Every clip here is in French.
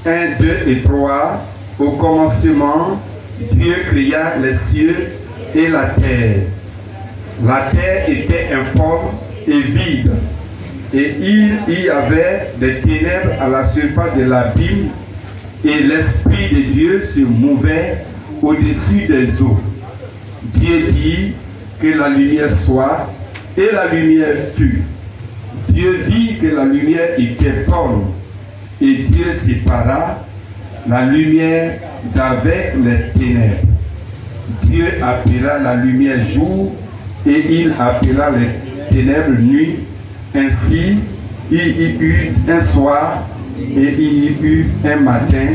1, 2 et 3. Au commencement, Dieu créa les cieux et la terre. La terre était informe et vide, et il y avait des ténèbres à la surface de l'abîme, et l'Esprit de Dieu se mouvait au-dessus des eaux. Dieu dit que la lumière soit, et la lumière fut. Dieu vit que la lumière était bonne, et Dieu sépara la lumière d'avec les ténèbres. Dieu appela la lumière jour, et il appela les ténèbres nuit. Ainsi, il y eut un soir, et il y eut un matin.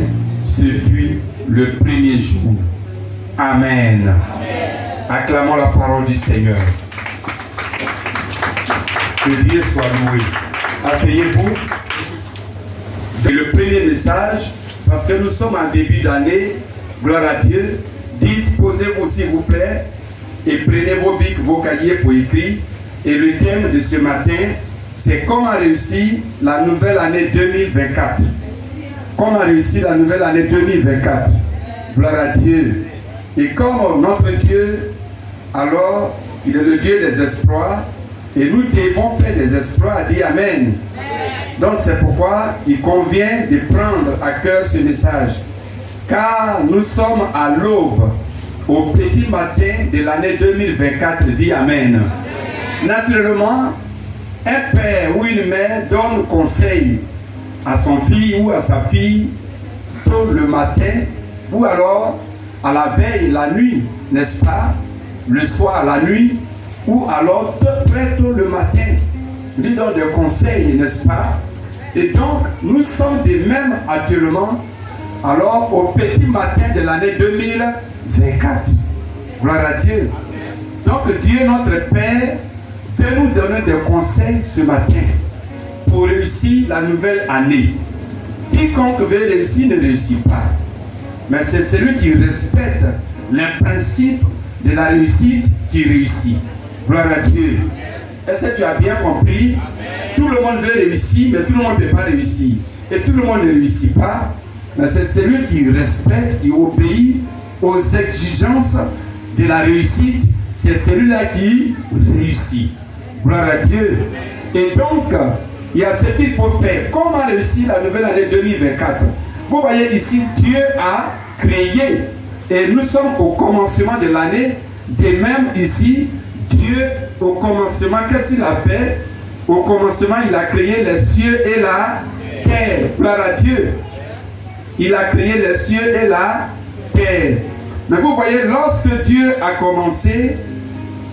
Ce fut le premier jour. Amen. Acclamons la parole du Seigneur. Que Dieu soit loué. Asseyez-vous. Le premier message, parce que nous sommes en début d'année, gloire à Dieu, disposez-vous s'il vous plaît et prenez vos bics, vos cahiers pour écrire. Et le thème de ce matin, c'est comment réussir la nouvelle année 2024. Comment réussir la nouvelle année 2024. Gloire à Dieu. Et comme notre Dieu, alors, il est le Dieu des exploits, et nous devons faire des exploits, dit Amen. Donc c'est pourquoi il convient de prendre à cœur ce message. Car nous sommes à l'aube, au petit matin de l'année 2024, dit Amen. Naturellement, un père ou une mère donne conseil à son fils ou à sa fille tôt le matin, ou alors à la veille, la nuit, n'est-ce pas? Le soir, la nuit, ou alors très tôt le matin. Lui donne des conseils, n'est-ce pas? Et donc, nous sommes des mêmes actuellement, alors au petit matin de l'année 2024. Gloire à Dieu. Donc, Dieu, notre Père, veut nous donner des conseils ce matin pour réussir la nouvelle année. Quiconque veut réussir ne réussit pas. Mais c'est celui qui respecte les principes de la réussite qui réussit. Gloire à Dieu. Est-ce que tu as bien compris? Amen. Tout le monde veut réussir, mais tout le monde ne peut pas réussir. Et tout le monde ne réussit pas. Mais c'est celui qui respecte, qui obéit aux exigences de la réussite. C'est celui-là qui réussit. Gloire à Dieu. Et donc, il y a ce qu'il faut faire. Comment réussir la nouvelle année 2024? Vous voyez ici, Dieu a créé. Et nous sommes au commencement de l'année. De même ici, Dieu, au commencement, qu'est-ce qu'il a fait? Au commencement, il a créé les cieux et la terre. Gloire à Dieu. Il a créé les cieux et la terre. Mais vous voyez, lorsque Dieu a commencé,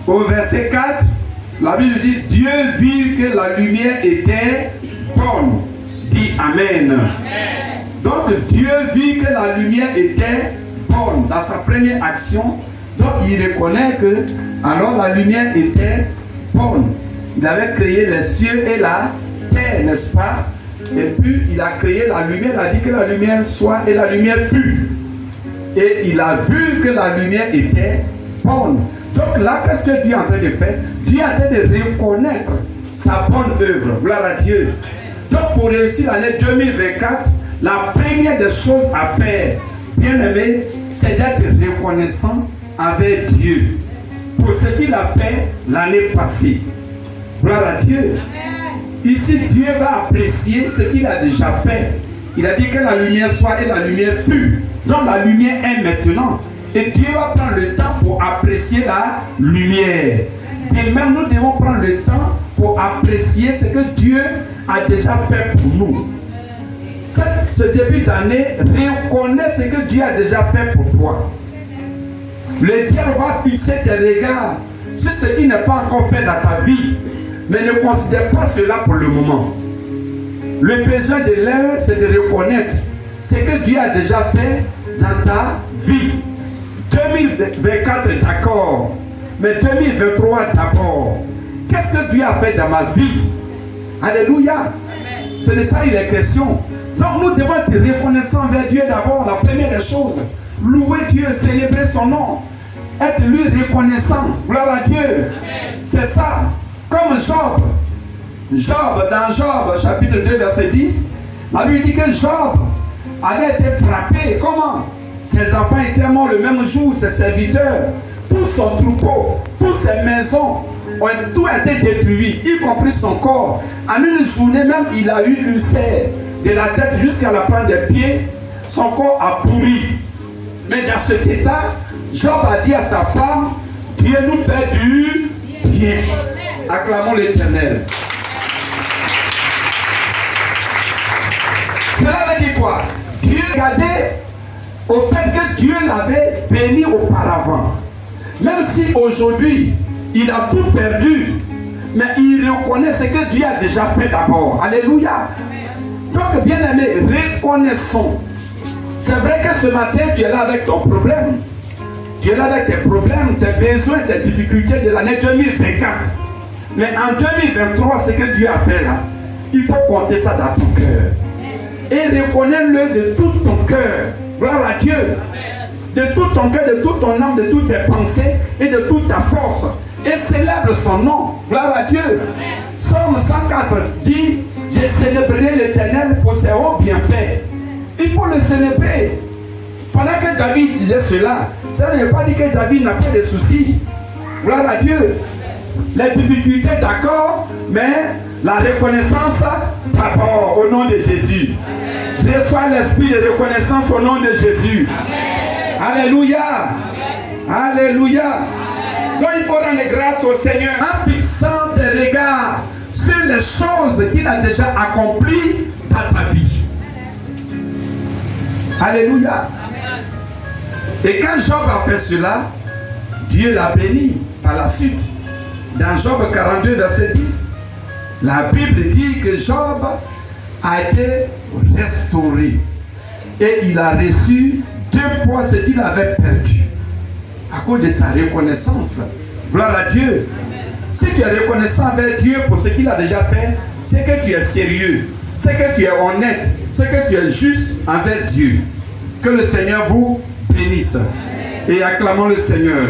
au verset 4, la Bible dit, Dieu vit que la lumière était bonne. Dit Amen. Amen. Donc Dieu vit que la lumière était bonne dans sa première action. Donc il reconnaît que alors la lumière était bonne. Il avait créé les cieux et la terre, n'est-ce pas? Et puis il a créé la lumière, il a dit que la lumière soit et la lumière fut. Et il a vu que la lumière était bonne. Donc là, qu'est-ce que Dieu est en train de faire? Dieu est en train de reconnaître sa bonne œuvre. Gloire à Dieu. Donc pour réussir l'année 2024, la première des choses à faire, bien aimé, c'est d'être reconnaissant avec Dieu pour ce qu'il a fait l'année passée. Gloire à Dieu. Amen. Ici, Dieu va apprécier ce qu'il a déjà fait. Il a dit que la lumière soit et la lumière fut. Donc la lumière est maintenant. Et Dieu va prendre le temps pour apprécier la lumière. Et même nous devons prendre le temps pour apprécier ce que Dieu a déjà fait pour nous. Ce début d'année, reconnais ce que Dieu a déjà fait pour toi. Le diable va fixer tes regards sur ce qui n'est pas encore fait dans ta vie. Mais ne considère pas cela pour le moment. Le besoin de l'heure, c'est de reconnaître ce que Dieu a déjà fait dans ta vie. 2024, d'accord. Mais 2023, d'abord. Qu'est-ce que Dieu a fait dans ma vie? Alléluia. C'est de ça il est question. Donc nous devons être reconnaissants envers Dieu d'abord, la première des choses. Louer Dieu, célébrer son nom. Être lui reconnaissant. Gloire à Dieu. C'est ça. Comme Job. Job, dans Job, chapitre 2, verset 10, la Bible dit que Job avait été frappé. Comment? Ses enfants étaient morts le même jour, ses serviteurs, tout son troupeau, toutes ses maisons, tout a été détruit, y compris son corps. En une journée même, il a eu l'ulcère de la tête jusqu'à la pointe des pieds. Son corps a pourri. Mais dans cet état, Job a dit à sa femme, Dieu nous fait du bien. Acclamons l'Éternel. Cela veut dire quoi? Dieu regardait au fait que Dieu l'avait béni auparavant. Même si aujourd'hui, il a tout perdu, mais il reconnaît ce que Dieu a déjà fait d'abord. Alléluia. Donc, bien aimé, reconnaissons. C'est vrai que ce matin, tu es là avec ton problème. Tu es là avec tes problèmes, tes besoins, tes difficultés de l'année 2024. Mais en 2023, ce que Dieu a fait là, il faut compter ça dans ton cœur. Et reconnais-le de tout ton cœur. Gloire à Dieu. De tout ton cœur, de toute ton âme, de toutes tes pensées et de toute ta force. Et célèbre son nom. Gloire à Dieu. Psaume 104 dit, je célébrerai l'Éternel pour ses hauts bienfaits. Il faut le célébrer. Pendant que David disait cela, ça ne veut pas dire que David n'a pas de soucis. Gloire à Dieu. Les difficultés, d'accord, mais la reconnaissance, d'abord, au nom de Jésus. Reçois l'esprit de reconnaissance au nom de Jésus. Amen. Alléluia. Amen. Alléluia. Donc il faut rendre grâce au Seigneur en fixant tes regards sur les choses qu'il a déjà accomplies dans ta vie. Alléluia. Amen. Et quand Job a fait cela, Dieu l'a béni par la suite. Dans Job 42, verset 10, la Bible dit que Job a été restauré. Et il a reçu 2 fois ce qu'il avait perdu. À cause de sa reconnaissance. Gloire à Dieu. Si tu es reconnaissant avec Dieu pour ce qu'il a déjà fait, c'est que tu es sérieux. C'est que tu es honnête. C'est que tu es juste envers Dieu. Que le Seigneur vous bénisse. Et acclamons le Seigneur.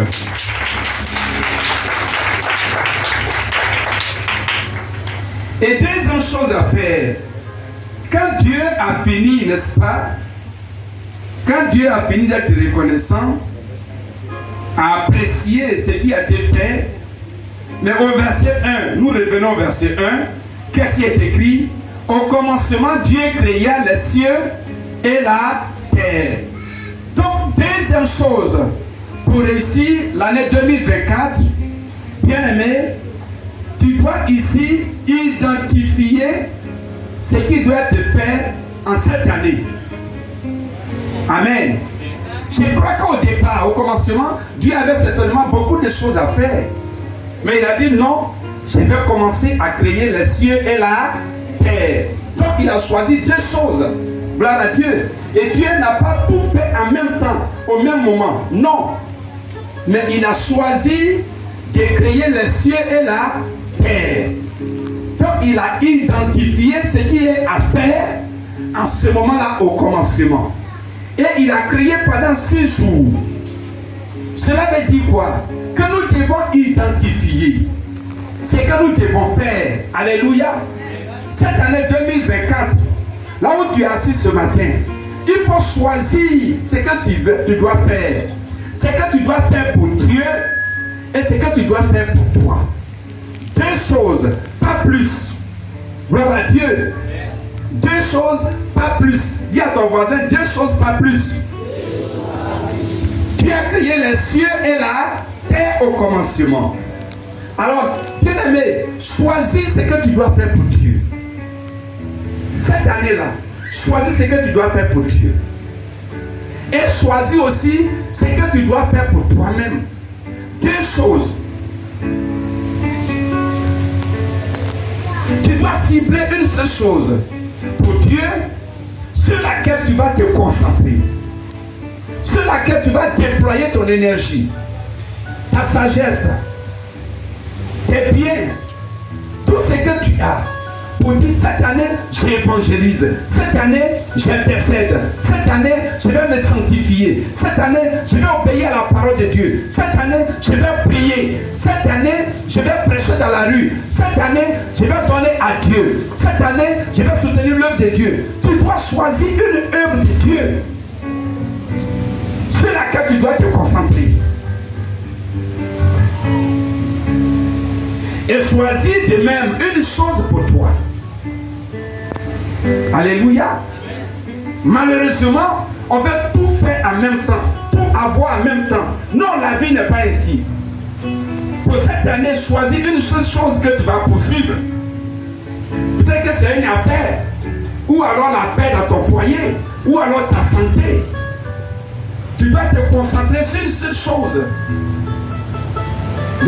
Et deuxième chose à faire, quand Dieu a fini, n'est-ce pas? Quand Dieu a fini d'être reconnaissant, à apprécier ce qui a été fait, mais au verset 1, nous revenons au verset 1, qu'est-ce qui est écrit? Au commencement, Dieu créa les cieux et la terre. Donc, deuxième chose, pour réussir l'année 2024, bien aimé, tu dois ici identifier ce qui doit être fait en cette année. Amen. Je crois qu'au départ, au commencement, Dieu avait certainement beaucoup de choses à faire. Mais il a dit non, je vais commencer à créer les cieux et la terre. Donc il a choisi 2 choses. Gloire à Dieu. Et Dieu n'a pas tout fait en même temps, au même moment. Non. Mais il a choisi de créer les cieux et la terre. Donc il a identifié ce qui est à faire en ce moment-là au commencement. Et il a créé pendant 6 jours. Cela veut dire quoi? Que nous devons identifier ce que nous devons faire. Alléluia. Cette année 2024, là où tu es assis ce matin, il faut choisir ce que tu dois faire. Ce que tu dois faire pour Dieu et ce que tu dois faire pour toi. 2 choses, pas plus. Gloire à Dieu. 2 choses, pas plus. Dis à ton voisin, 2 choses, pas plus. Dieu a créé les cieux et la terre au commencement. Alors, bien aimé, choisis ce que tu dois faire pour Dieu. Cette année-là, choisis ce que tu dois faire pour Dieu. Et choisis aussi ce que tu dois faire pour toi-même. 2 choses. Tu dois cibler une seule chose pour Dieu sur laquelle tu vas te concentrer, sur laquelle tu vas déployer ton énergie, ta sagesse, tes biens, tout ce que tu as pour dire cette année, j'évangélise. Cette année, j'intercède. Cette année, je vais me sanctifier. Cette année, je vais obéir à la parole de Dieu. Cette année, je vais prier. Cette année, je vais prêcher dans la rue. Cette année, je vais donner à Dieu. Cette année, je vais soutenir l'œuvre de Dieu. Tu dois choisir une œuvre de Dieu sur laquelle tu dois te concentrer. Et choisis de même une chose pour toi. Alléluia. Malheureusement, on veut tout faire en même temps, tout avoir en même temps. Non, la vie n'est pas ainsi. Pour cette année, choisis une seule chose que tu vas poursuivre. Peut-être que c'est une affaire, ou alors la paix dans ton foyer, ou alors ta santé. Tu dois te concentrer sur une seule chose.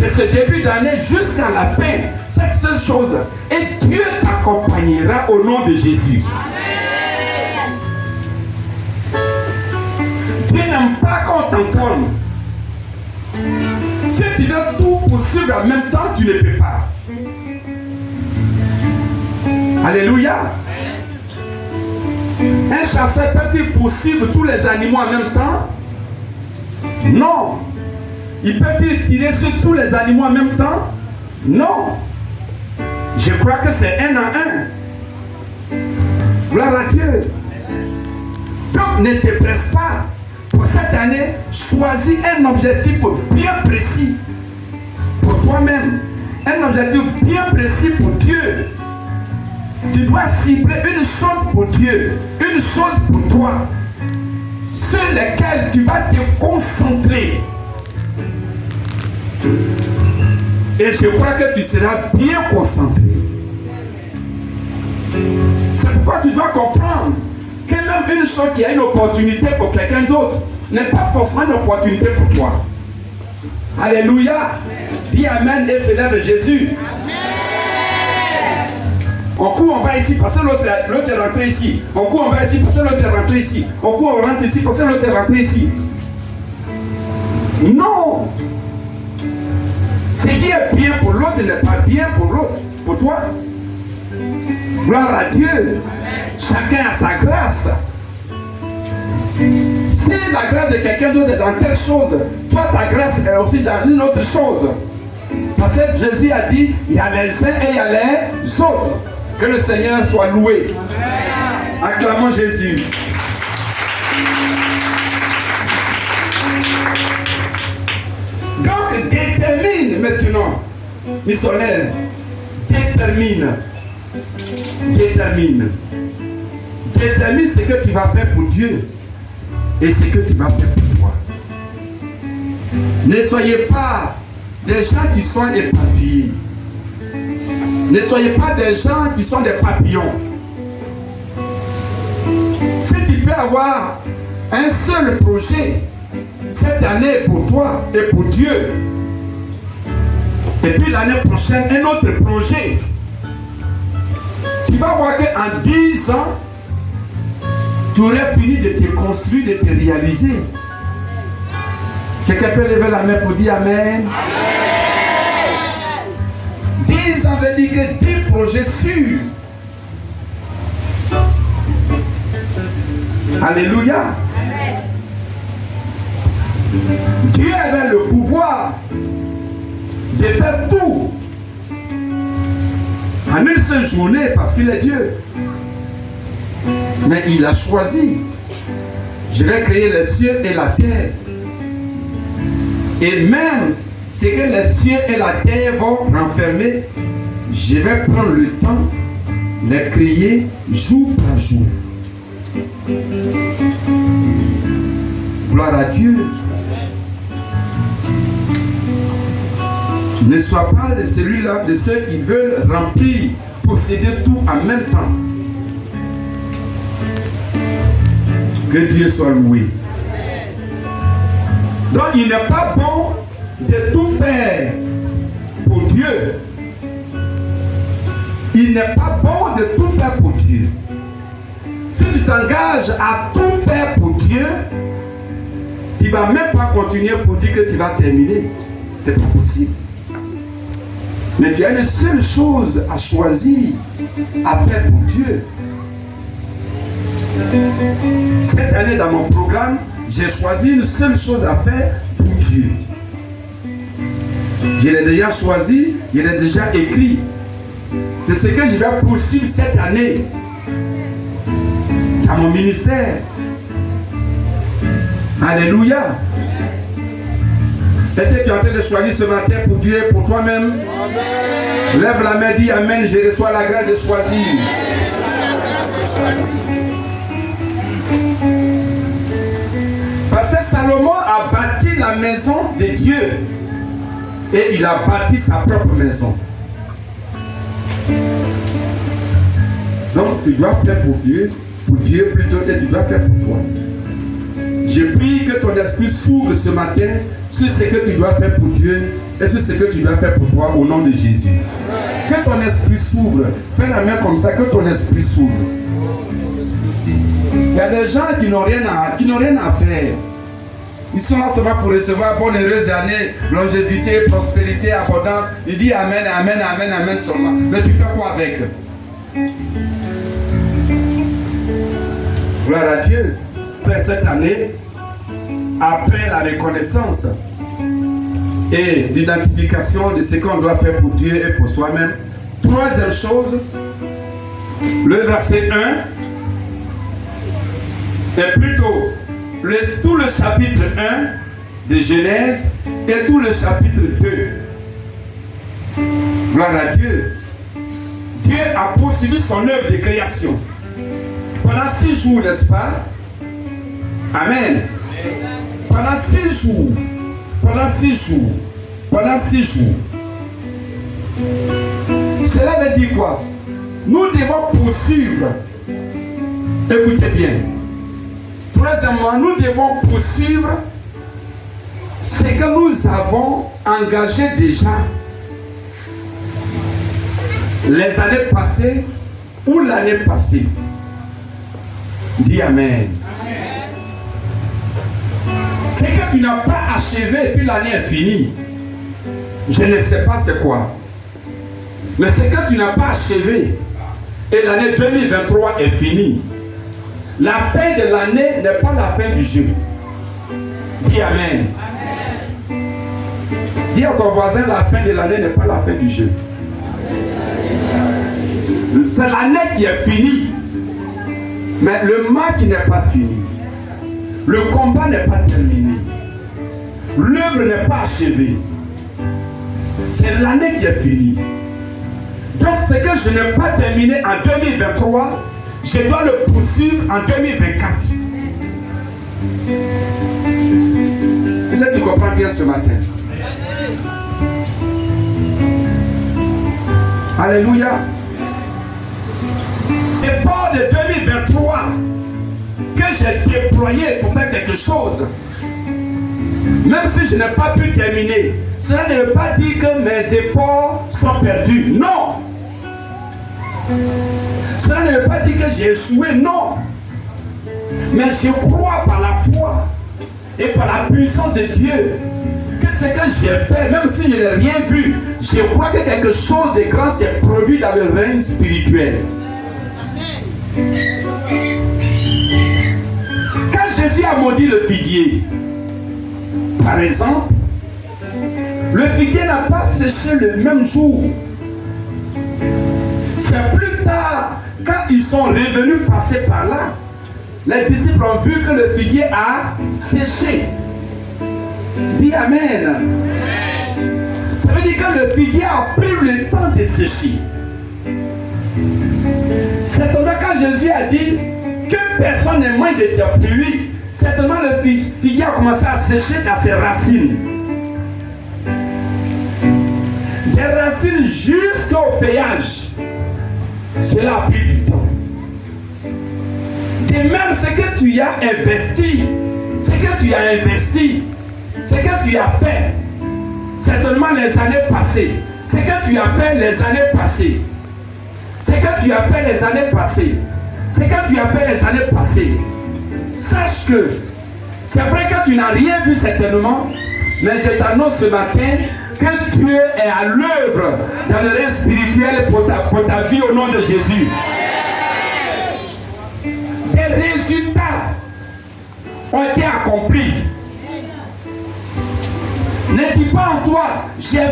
De ce début d'année jusqu'à la fin, cette seule chose. Et Dieu t'accompagnera au nom de Jésus. Amen. Dieu n'aime pas qu'on t'entende. Si tu veux tout poursuivre en même temps, tu ne peux pas. Alléluia. Un chasseur peut-il poursuivre tous les animaux en même temps? Non. Il peut-il tirer sur tous les animaux en même temps? Non. Je crois que c'est un à un. Gloire à Dieu. Donc ne te presse pas. Pour cette année, choisis un objectif bien précis pour toi-même. Un objectif bien précis pour Dieu. Tu dois cibler une chose pour Dieu, une chose pour toi, sur laquelle tu vas te concentrer. Et je crois que tu seras bien concentré. C'est pourquoi tu dois comprendre que même une chose qui a une opportunité pour quelqu'un d'autre n'est pas forcément une opportunité pour toi. Alléluia. Dis Amen et célèbre Jésus. On court, on va ici, parce que l'autre est rentré ici. On court, on va ici, parce que l'autre est rentré ici. On court, on rentre ici, parce que l'autre est rentré ici. Non! Ce qui est bien pour l'autre n'est pas bien pour l'autre, pour toi. Gloire à Dieu. Chacun a sa grâce. Si la grâce de quelqu'un d'autre est dans telle chose, toi ta grâce est aussi dans une autre chose. Parce que Jésus a dit, il y a les uns et il y a les autres. Que le Seigneur soit loué. Amen. Acclamons Jésus. Donc détermine maintenant, missionnaire, détermine ce que tu vas faire pour Dieu et ce que tu vas faire pour toi. Ne soyez pas des gens qui sont éparpillés. Ne soyez pas des gens qui sont des papillons. Si tu peux avoir un seul projet cette année pour toi et pour Dieu, et puis l'année prochaine un autre projet, tu vas voir qu'en 10 ans, tu aurais fini de te construire, de te réaliser. Quelqu'un peut lever la main pour dire Amen. 10 ans veut dire que 10 projets sûrs. Alléluia. Dieu avait le pouvoir de faire tout en une seule journée parce qu'il est Dieu. Mais il a choisi. Je vais créer les cieux et la terre. Et même ce que les cieux et la terre vont renfermer, je vais prendre le temps de les créer jour par jour. Gloire à Dieu. Ne sois pas de celui-là, de ceux qui veulent remplir, posséder tout en même temps. Que Dieu soit loué. Donc il n'est pas bon de tout faire pour Dieu. Il n'est pas bon de tout faire pour Dieu. Si tu t'engages à tout faire pour Dieu, tu ne vas même pas continuer pour dire que tu vas terminer. C'est pas possible. Mais tu as une seule chose à choisir à faire pour Dieu. Cette année, dans mon programme, j'ai choisi une seule chose à faire pour Dieu. Je l'ai déjà choisi, je l'ai déjà écrit. C'est ce que je vais poursuivre cette année dans mon ministère. Alléluia. Est-ce que tu es en train de choisir ce matin pour Dieu et pour toi-même? Lève la main, dis Amen, je reçois la grâce de choisir. Parce que Salomon a bâti la maison de Dieu et il a bâti sa propre maison. Donc tu dois faire pour Dieu plutôt que tu dois faire pour toi. Je prie que ton esprit s'ouvre ce matin sur ce que tu dois faire pour Dieu et sur ce que tu dois faire pour toi au nom de Jésus. Que ton esprit s'ouvre. Fais la main comme ça, que ton esprit s'ouvre. Il y a des gens qui n'ont rien à faire. Ils sont là seulement pour recevoir bonne heureuse année, longévité, prospérité, abondance. Il dit Amen, Amen, Amen, Amen seulement. Mais tu fais quoi avec? Gloire à Dieu. Cette année, après la reconnaissance et l'identification de ce qu'on doit faire pour Dieu et pour soi-même, troisième chose, le verset 1 est plutôt tout le chapitre 1 de Genèse et tout le chapitre 2. Gloire à Dieu. Dieu a poursuivi son œuvre de création. Pendant 6 jours, n'est-ce pas? Amen. Pendant 6 jours. Cela veut dire quoi? Nous devons poursuivre. Écoutez bien. Troisièmement, nous devons poursuivre ce que nous avons engagé déjà les années passées ou l'année passée. Dis Amen. Ce que tu n'as pas achevé et puis l'année est finie. Je ne sais pas c'est quoi. Mais ce que tu n'as pas achevé et l'année 2023 est finie. La fin de l'année n'est pas la fin du jeu. Dis Amen. Dis à ton voisin, la fin de l'année n'est pas la fin du jeu. C'est l'année qui est finie. Mais le match n'est pas fini. Le combat n'est pas terminé. L'œuvre n'est pas achevée. C'est l'année qui est finie. Donc ce que je n'ai pas terminé en 2023, je dois le poursuivre en 2024. Est-ce que tu comprends bien ce matin? Alléluia. L'effort de 2023 que j'ai déployé pour faire quelque chose, même si je n'ai pas pu terminer, cela ne veut pas dire que mes efforts sont perdus. Non. Cela ne veut pas dire que j'ai échoué. Non. Mais je crois par la foi et par la puissance de Dieu que ce que j'ai fait, même si je n'ai rien vu, je crois que quelque chose de grand s'est produit dans le règne spirituel. Quand Jésus a maudit le figuier, par exemple, le figuier n'a pas séché le même jour. C'est plus tard, quand ils sont revenus passer par là, les disciples ont vu que le figuier a séché. Dis Amen. Ça veut dire que le figuier a pris le temps de sécher. Certainement quand Jésus a dit que personne ne mange de tes fruits, certainement le figuier a commencé à sécher dans ses racines. Des racines jusqu'au feuillage. Cela a pris du temps. Et même ce que tu as investi, ce que tu as fait, certainement les années passées, ce que tu as fait les années passées, sache que c'est vrai que tu n'as rien vu certainement, mais je t'annonce ce matin que Dieu est à l'œuvre dans le règne spirituel pour ta vie au nom de Jésus. Des résultats ont été accomplis. Ne dis pas en toi, j'ai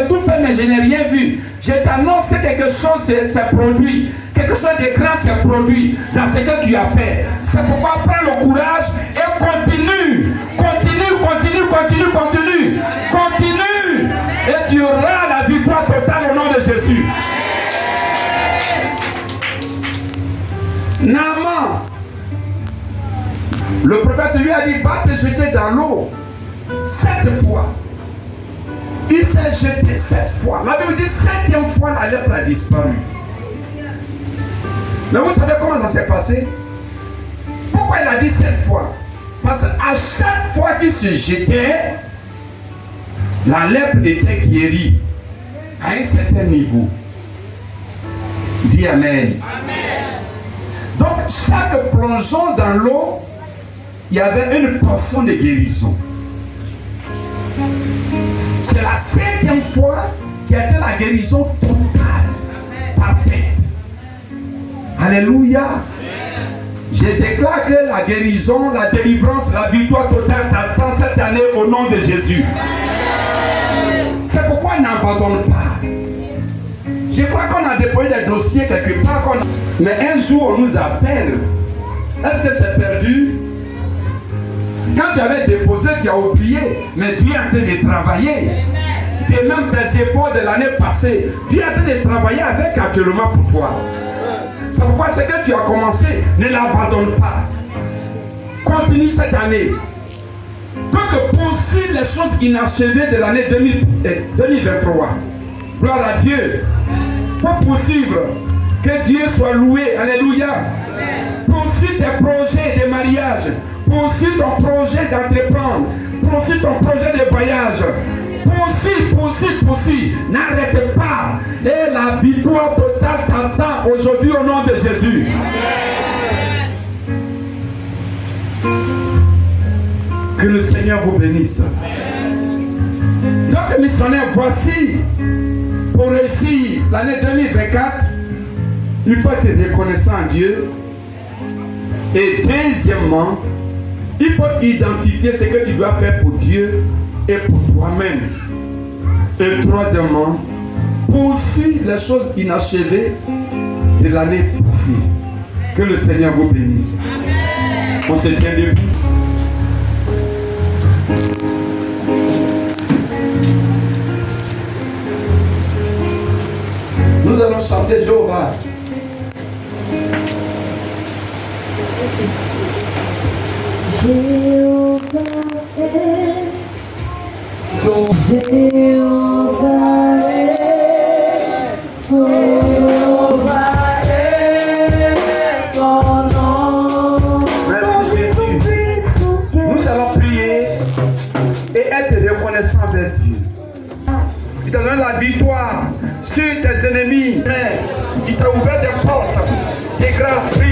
tout fait, mais je n'ai rien vu. Je t'annonce que quelque chose s'est produit. Quelque chose de grand s'est produit dans ce que tu as fait. C'est pourquoi prends le courage et continue. Continue. Et tu auras la victoire totale au nom de Jésus. Naaman, le prophète lui a dit, va te jeter dans l'eau 7 fois. Il s'est jeté 7 fois. La Bible dit 7e fois la lèpre a disparu. Mais vous savez comment ça s'est passé? Pourquoi il a dit 7 fois? Parce qu'à chaque fois qu'il se jetait, la lèpre était guérie à un certain niveau. Dis Amen. Donc chaque plongeon dans l'eau, il y avait une portion de guérison. C'est la 7e fois qui a été la guérison totale, parfaite. Alléluia. Je déclare que la guérison, la délivrance, la victoire totale t'attend cette année au nom de Jésus. C'est pourquoi n'abandonne pas. Je crois qu'on a déposé des dossiers quelque part. Mais un jour on nous appelle. Est-ce que c'est perdu? Quand tu avais déposé, tu as oublié, mais Dieu est en train de travailler. Et même tes efforts de l'année passée, Dieu est en train de travailler avec actuellement pour toi. C'est pourquoi ce que tu as commencé, ne l'abandonne pas. Continue cette année. Pour que poursuivre les choses inachevées de l'année 2023. Gloire à Dieu. Pour poursuivre, que Dieu soit loué. Alléluia. Poursuis tes projets de mariage. Poursuis ton projet d'entreprendre. Poursuis ton projet de voyage. Poursuis. N'arrête pas. Et la victoire totale t'attend aujourd'hui au nom de Jésus. Que le Seigneur vous bénisse. Donc, missionnaire, voici, pour réussir l'année 2024, il faut être reconnaissant à Dieu. Et deuxièmement, il faut identifier ce que tu dois faire pour Dieu et pour toi-même. Et troisièmement, poursuis les choses inachevées de l'année passée. Que le Seigneur vous bénisse. On se tient debout. Nous allons chanter Jéhovah. Jéhovah est son Jéhovah est son Jéhovah est son nom. Merci Jésus. Nous allons prier et être reconnaissants envers Dieu. Il t'a donné la victoire sur tes ennemis. Il t'a ouvert des portes, des grâces. Prie.